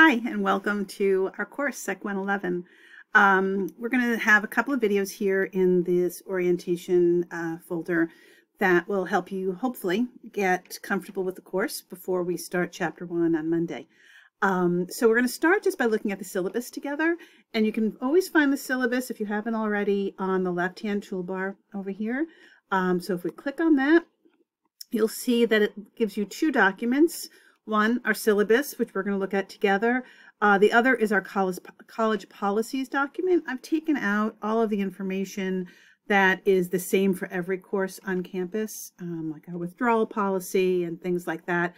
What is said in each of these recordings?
Hi, and welcome to our course, Sec 111. We're going to have a couple of videos here in this orientation folder that will help you hopefully get comfortable with the course before we start Chapter 1 on Monday. So we're going to start just by looking at the syllabus together, and you can always find the syllabus, if you haven't already, on the left-hand toolbar over here. So if we click on that, you'll see that it gives you two documents. One, our syllabus, which we're going to look at together. The other is our college policies document. I've taken out all of the information that is the same for every course on campus, like our withdrawal policy and things like that.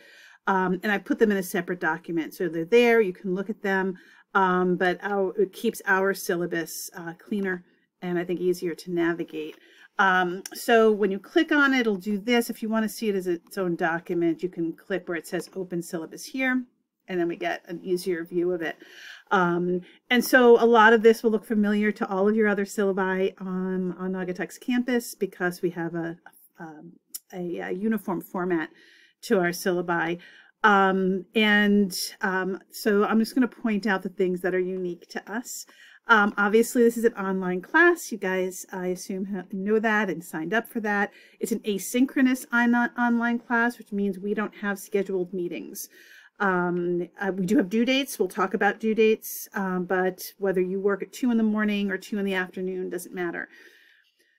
And I put them in a separate document. So they're there, you can look at them, but it keeps our syllabus cleaner and I think easier to navigate. So when you click on it, it'll do this. If you want to see it as its own document, you can click where it says Open Syllabus here, and then we get an easier view of it. And so a lot of this will look familiar to all of your other syllabi on Naugatuck's campus because we have a uniform format to our syllabi. So I'm just going to point out the things that are unique to us. Obviously, this is an online class. You guys, I assume, know that and signed up for that. It's an asynchronous online class, which means we don't have scheduled meetings. We do have due dates. We'll talk about due dates, but whether you work at 2 in the morning or 2 in the afternoon doesn't matter.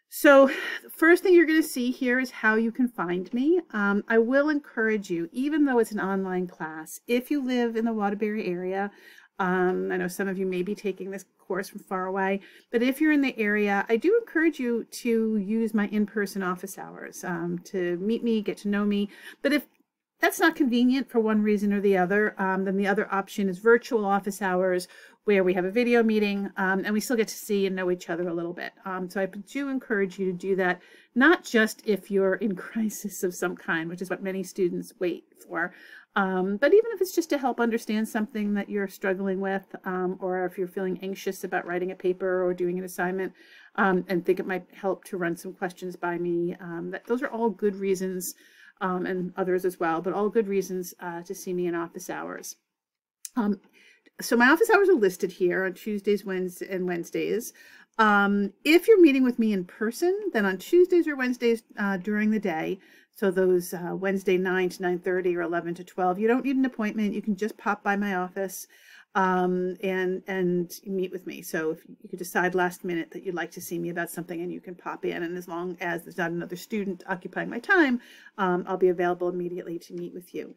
So the first thing you're going to see here is how you can find me. I will encourage you, even though it's an online class, if you live in the Waterbury area, I know some of you may be taking this course from far away, but if you're in the area, I do encourage you to use my in-person office hours to meet me, get to know me. But if that's not convenient for one reason or the other, then the other option is virtual office hours where we have a video meeting and we still get to see and know each other a little bit. So I do encourage you to do that, not just if you're in crisis of some kind, which is what many students wait for, but even if it's just to help understand something that you're struggling with, or if you're feeling anxious about writing a paper or doing an assignment and think it might help to run some questions by me, those are all good reasons, and others as well, but all good reasons to see me in office hours. So my office hours are listed here on Tuesdays, Wednesdays, and Wednesdays. If you're meeting with me in person, then on Tuesdays or Wednesdays during the day, so those Wednesday 9 to 9:30 or 11 to 12, you don't need an appointment. You can just pop by my office and meet with me. So if you could decide last minute that you'd like to see me about something, and you can pop in, and as long as there's not another student occupying my time, I'll be available immediately to meet with you.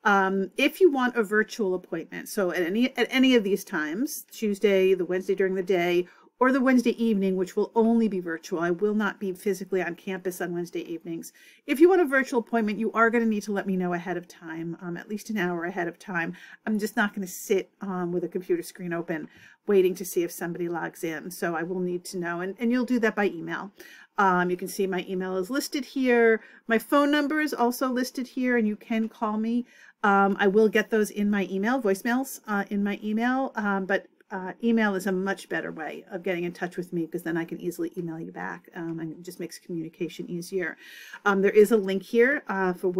If you want a virtual appointment, so at any of these times, Tuesday, the Wednesday during the day, or the Wednesday evening, which will only be virtual. I will not be physically on campus on Wednesday evenings. If you want a virtual appointment, you are going to need to let me know ahead of time, at least an hour ahead of time. I'm just not going to sit with a computer screen open waiting to see if somebody logs in. So I will need to know, and you'll do that by email. You can see my email is listed here. My phone number is also listed here, and you can call me. I will get those in my email, voicemails in my email, but email is a much better way of getting in touch with me because then I can easily email you back, and it just makes communication easier. There is a link here for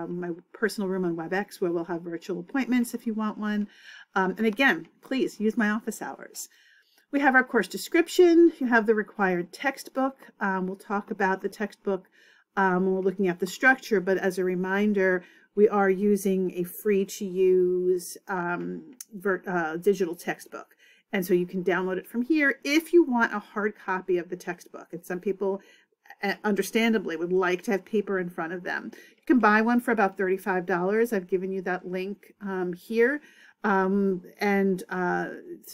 my personal room on WebEx where we'll have virtual appointments if you want one. And again, please use my office hours. We have our course description. You have the required textbook. We'll talk about the textbook when we're looking at the structure, but as a reminder, we are using a free-to-use digital textbook. And so you can download it from here if you want a hard copy of the textbook. And some people, understandably, would like to have paper in front of them. You can buy one for about $35. I've given you that link here. So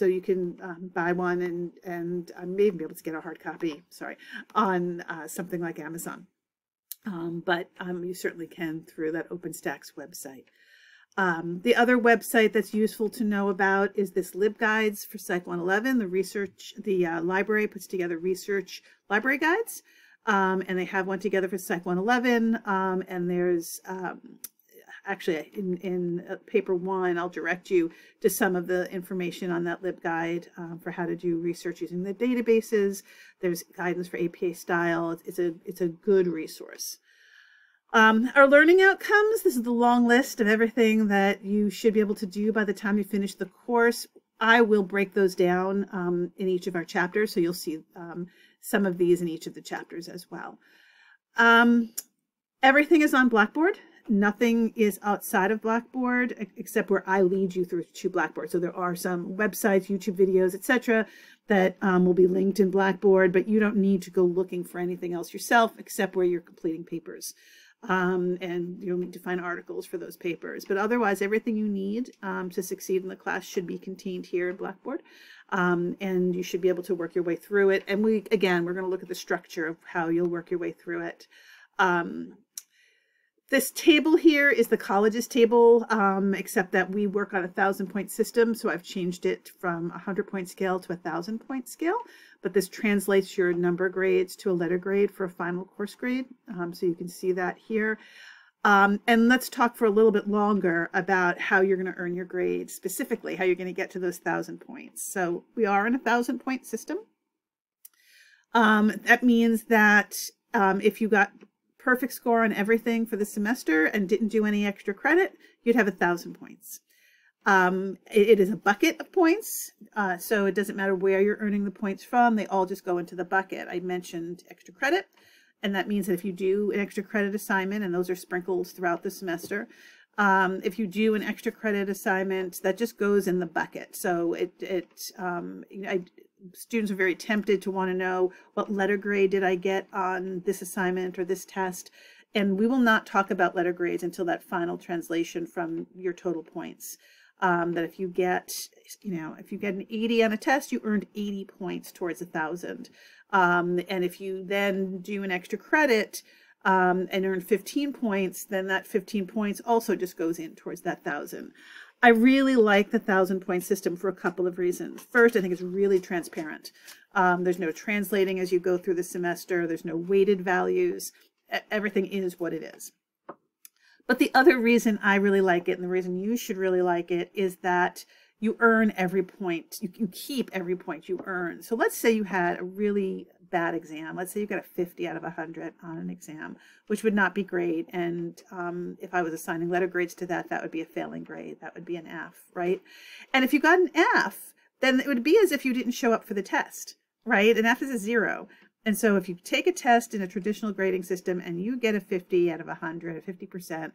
you can buy one and maybe be able to get a hard copy, on something like Amazon. But you certainly can through that OpenStax website. The other website that's useful to know about is this LibGuides for Psych 111. The library puts together research library guides, and they have one together for Psych 111. And there's actually in paper 1, I'll direct you to some of the information on that LibGuide for how to do research using the databases. There's guidance for APA style. It's a good resource. Our learning outcomes, this is the long list of everything that you should be able to do by the time you finish the course. I will break those down in each of our chapters, so you'll see some of these in each of the chapters as well. Everything is on Blackboard. Nothing is outside of Blackboard except where I lead you through to Blackboard. So there are some websites, YouTube videos, etc. that will be linked in Blackboard, but you don't need to go looking for anything else yourself except where you're completing papers. And you'll need to find articles for those papers. But otherwise, everything you need to succeed in the class should be contained here in Blackboard. And you should be able to work your way through it. And we're going to look at the structure of how you'll work your way through it. This table here is the colleges table, except that we work on a 1,000-point system. So I've changed it from a 100-point scale to a 1,000-point scale. But this translates your number grades to a letter grade for a final course grade. So you can see that here. And let's talk for a little bit longer about how you're going to earn your grades, specifically how you're going to get to those 1,000 points. So we are in a 1,000-point system. That means that if you got perfect score on everything for the semester and didn't do any extra credit, you'd have 1,000 points. It is a bucket of points, so it doesn't matter where you're earning the points from, they all just go into the bucket. I mentioned extra credit, and that means that if you do an extra credit assignment, and those are sprinkled throughout the semester, if you do an extra credit assignment, that just goes in the bucket. So students are very tempted to want to know, what letter grade did I get on this assignment or this test? And we will not talk about letter grades until that final translation from your total points. That if you get, if you get an 80 on a test, you earned 80 points towards 1,000. And if you then do an extra credit and earn 15 points, then that 15 points also just goes in towards that 1,000. I really like the 1,000-point system for a couple of reasons. First, I think it's really transparent. There's no translating as you go through the semester. There's no weighted values. Everything is what it is. But the other reason I really like it, and the reason you should really like it, is that you earn every point. You keep every point you earn. So let's say you had a really bad exam. Let's say you got a 50 out of 100 on an exam, which would not be great. And if I was assigning letter grades to that, that would be a failing grade. That would be an F, right? And if you got an F, then it would be as if you didn't show up for the test, right? An F is a 0. And so if you take a test in a traditional grading system and you get a 50 out of 100, a 50%,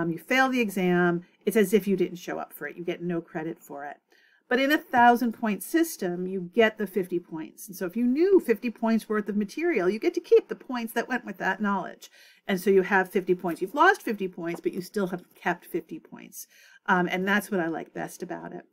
you fail the exam, it's as if you didn't show up for it. You get no credit for it. But in a 1,000-point system, you get the 50 points. And so if you knew 50 points worth of material, you get to keep the points that went with that knowledge. And so you have 50 points. You've lost 50 points, but you still have kept 50 points. And that's what I like best about it.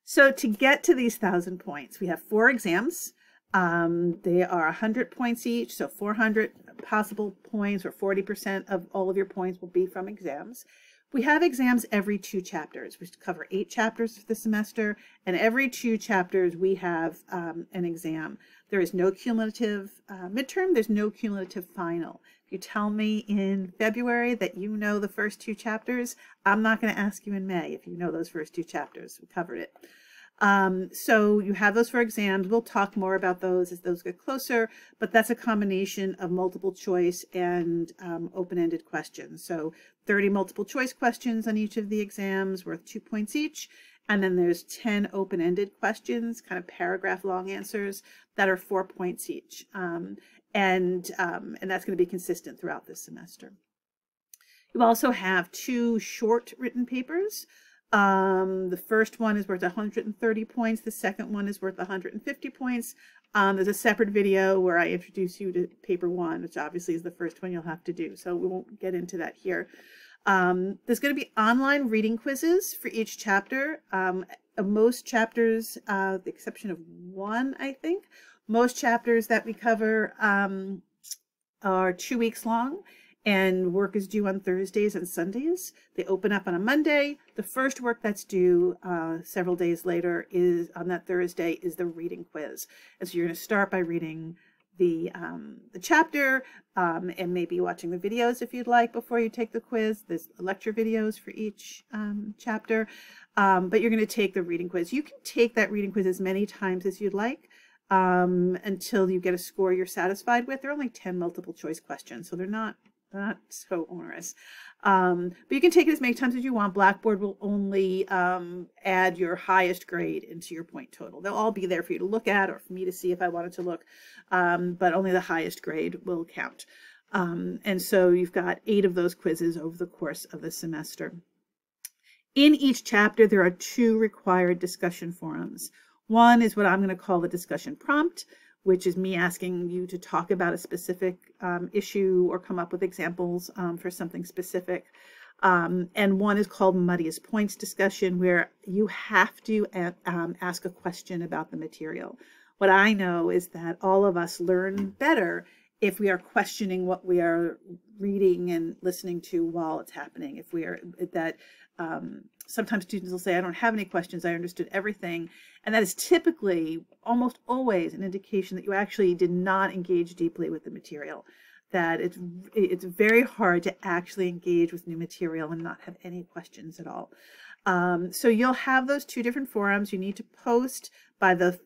So to get to these 1,000 points, we have 4 exams. They are 100 points each, so 400 possible points, or 40% of all of your points will be from exams. We have exams every 2 chapters. We cover 8 chapters for the semester, and every 2 chapters we have an exam. There is no cumulative midterm. There's no cumulative final. If you tell me in February that you know the first 2 chapters, I'm not going to ask you in May if you know those first 2 chapters. We covered it. So you have those for exams. We'll talk more about those as those get closer, but that's a combination of multiple choice and open-ended questions. So 30 multiple choice questions on each of the exams worth 2 points each. And then there's 10 open-ended questions, kind of paragraph long answers that are 4 points each. And that's going to be consistent throughout this semester. You also have 2 short written papers. The first one is worth 130 points. The second one is worth 150 points. There's a separate video where I introduce you to paper 1, which obviously is the first one you'll have to do. So we won't get into that here. There's going to be online reading quizzes for each chapter. Most chapters, the exception of 1, I think, most chapters that we cover are 2 weeks long. And work is due on Thursdays and Sundays. They open up on a Monday. The first work that's due several days later is on that Thursday is the reading quiz. And so you're going to start by reading the chapter and maybe watching the videos if you'd like before you take the quiz. There's lecture videos for each chapter, but you're going to take the reading quiz. You can take that reading quiz as many times as you'd like until you get a score you're satisfied with. They're only 10 multiple choice questions, so they're not not so onerous. But you can take it as many times as you want. Blackboard will only add your highest grade into your point total. They'll all be there for you to look at or for me to see if I wanted to look, but only the highest grade will count. And so you've got 8 of those quizzes over the course of the semester. In each chapter, there are 2 required discussion forums. One is what I'm going to call the discussion prompt, which is me asking you to talk about a specific issue or come up with examples for something specific. And one is called Muddiest Points discussion, where you have to ask a question about the material. What I know is that all of us learn better if we are questioning what we are reading and listening to while it's happening. If we are sometimes students will say, I don't have any questions, I understood everything. And that is typically, almost always, an indication that you actually did not engage deeply with the material. That it's very hard to actually engage with new material and not have any questions at all. So you'll have those 2 different forums. You need to post by the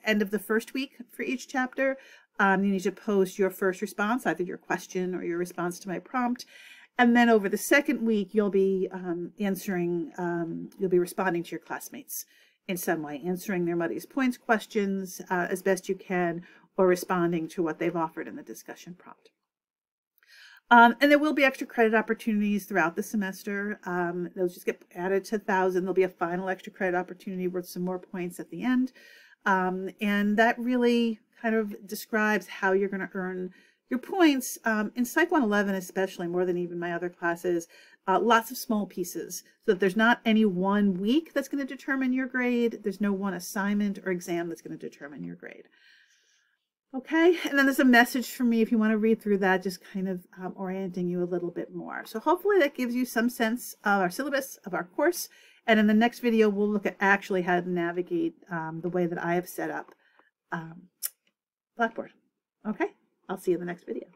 end of the first week for each chapter. You need to post your first response, either your question or your response to my prompt. And then over the second week, you'll be responding to your classmates in some way, answering their Muddiest Points questions as best you can, or responding to what they've offered in the discussion prompt. And there will be extra credit opportunities throughout the semester. Those just get added to 1,000. There'll be a final extra credit opportunity worth some more points at the end. And that really kind of describes how you're going to earn your points. In Psych 111 especially, more than even my other classes, lots of small pieces, so that there's not any one week that's going to determine your grade. There's no one assignment or exam that's going to determine your grade. Okay, and then there's a message from me if you want to read through that, just kind of orienting you a little bit more. So hopefully that gives you some sense of our syllabus, of our course. And in the next video, we'll look at actually how to navigate the way that I have set up Blackboard. Okay, I'll see you in the next video.